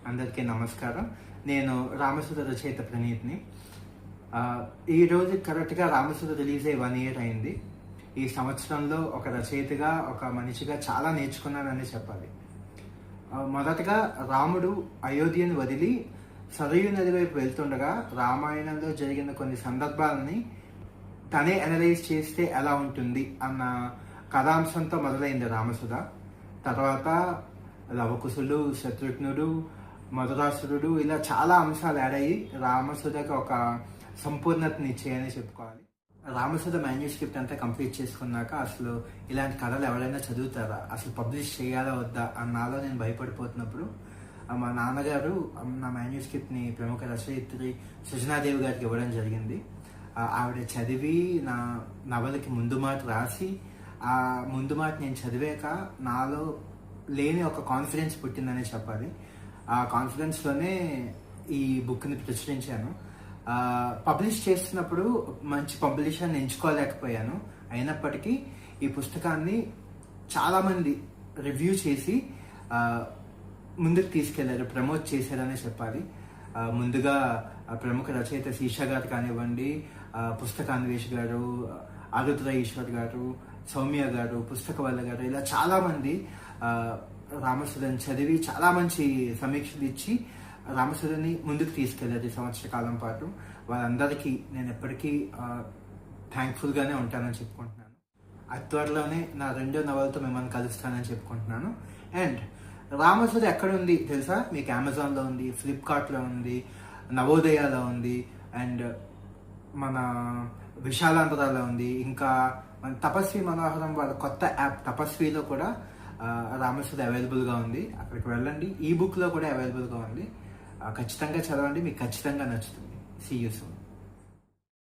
అందరికీ నమస్కారం. నేను రామసుధ రచయిత ప్రణీత్ని. ఈరోజు కరెక్ట్గా రామసుధ రిలీజ్ అయ్యి 1 year అయింది. ఈ సంవత్సరంలో ఒక రచయితగా, ఒక మనిషిగా చాలా నేర్చుకున్నానని చెప్పాలి. మొదటగా రాముడు అయోధ్యను వదిలి సరయూ నది వైపు వెళ్తుండగా రామాయణంలో జరిగిన కొన్ని సందర్భాలని తనే అనలైజ్ చేస్తే ఎలా ఉంటుంది అన్న కథాంశంతో మొదలైంది రామసుధ. తర్వాత లవకుశులు, శత్రుఘ్నుడు, మధురాసురుడు, ఇలా చాలా అంశాలు యాడ్ అయ్యి రామసుధకి ఒక సంపూర్ణతని ఇచ్చాయని చెప్పుకోవాలి. రామసుధ మాన్యుస్క్రిప్ట్ అంతా కంప్లీట్ చేసుకున్నాక అసలు ఇలాంటి కథలు ఎవరైనా చదువుతారా, అసలు పబ్లిష్ చేయాలా వద్దా అన్నాలో నేను భయపడిపోతున్నప్పుడు మా నాన్నగారు నా మాన్యుస్క్రిప్ట్ని ప్రముఖ రచయిత్రి సృజనాదేవి గారికి ఇవ్వడం జరిగింది. ఆవిడ చదివి నా నవలకి ముందు మాట రాసి, ఆ ముందు మాట నేను చదివాక నాలో లేని ఒక కాన్ఫిడెన్స్ పుట్టిందని చెప్పాలి. ఆ కాన్ఫిడెన్స్లోనే ఈ బుక్ని ప్రచురించాను. పబ్లిష్ చేస్తున్నప్పుడు మంచి పబ్లిషర్ని ఎంచుకోలేకపోయాను. అయినప్పటికీ ఈ పుస్తకాన్ని చాలామంది రివ్యూ చేసి ముందుకు తీసుకెళ్లారు, ప్రమోట్ చేశారని చెప్పాలి. ముందుగా ప్రముఖ రచయిత శీర్ష గారు కానివ్వండి, పుస్తకాన్వేష్ గారు, ఆరుద్ర ఈశ్వర్ గారు, సౌమ్య గారు, పుస్తకవల్ల గారు, ఇలా చాలామంది రామసుధని చదివి చాలా మంచి సమీక్షలు ఇచ్చి రామసుధని ముందుకు తీసుకెళ్ళారు ఈ సంవత్సర కాలం పాటు. వాళ్ళందరికీ నేను ఎప్పటికీ థ్యాంక్ఫుల్గానే ఉంటానని చెప్పుకుంటున్నాను. త్వరలోనే నా 2వ నవలతో మిమ్మల్ని కలుస్తానని చెప్పుకుంటున్నాను. అండ్ రామసుధ ఎక్కడ ఉంది తెలుసా? మీకు అమెజాన్లో ఉంది, ఫ్లిప్కార్ట్లో ఉంది, నవోదయాలో ఉంది, అండ్ మన విశాలాంధ్రలో ఉంది. ఇంకా మన తపస్వి మనోహరం వాళ్ళ కొత్త యాప్ తపస్విలో కూడా రామసుధ అవైలబుల్గా ఉంది. అక్కడికి వెళ్ళండి. ఈ బుక్లో కూడా అవైలబుల్గా ఉంది. ఖచ్చితంగా చదవండి, మీకు ఖచ్చితంగా నచ్చుతుంది. See you soon.